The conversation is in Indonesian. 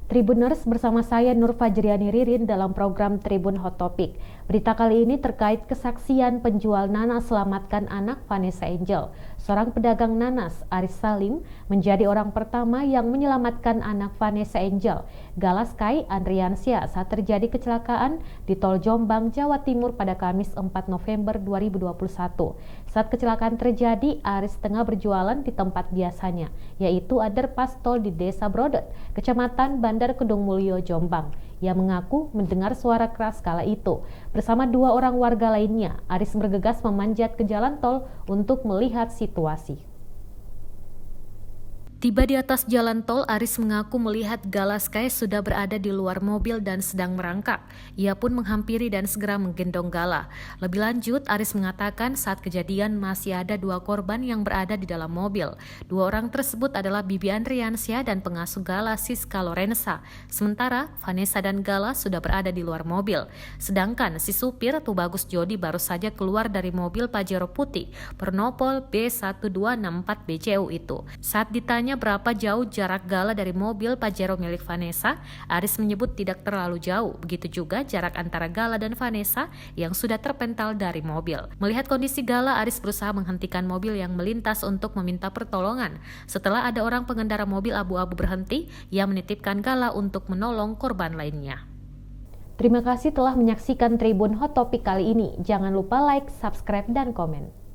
Tribuners, bersama saya Nur Fajriani Ririn dalam program Tribun Hot Topic. Berita kali ini terkait kesaksian penjual nanas selamatkan anak Vanessa Angel. Seorang pedagang nanas, Aris Salim, menjadi orang pertama yang menyelamatkan anak Vanessa Angel, Galaskai Andriansyah, saat terjadi kecelakaan di Tol Jombang, Jawa Timur pada Kamis 4 November 2021. Saat kecelakaan terjadi, Aris tengah berjualan di tempat biasanya, yaitu underpass tol di Desa Brodet, Kecamatan Bandar Kedung Mulyo, Jombang. Ia mengaku mendengar suara keras kala itu. Bersama dua orang warga lainnya, Aris bergegas memanjat ke jalan tol untuk melihat situasi. Tiba di atas jalan tol, Aris mengaku melihat Galaskai sudah berada di luar mobil dan sedang merangkak. Ia pun menghampiri dan segera menggendong Gala. Lebih lanjut, Aris mengatakan saat kejadian masih ada dua korban yang berada di dalam mobil. Dua orang tersebut adalah Bibi Andriansyah dan pengasuh Gala, Siska Lorenza. Sementara Vanessa dan Gala sudah berada di luar mobil. Sedangkan si supir Tubagus Jody baru saja keluar dari mobil Pajero putih bernopol B1264 BCU itu. Saat ditanya berapa jauh jarak Gala dari mobil Pajero milik Vanessa, Aris menyebut tidak terlalu jauh. Begitu juga jarak antara Gala dan Vanessa yang sudah terpental dari mobil. Melihat kondisi Gala, Aris berusaha menghentikan mobil yang melintas untuk meminta pertolongan. Setelah ada orang pengendara mobil abu-abu berhenti, ia menitipkan Gala untuk menolong korban lainnya. Terima kasih telah menyaksikan Tribun Hot Topic kali ini. Jangan lupa like, subscribe, dan komen.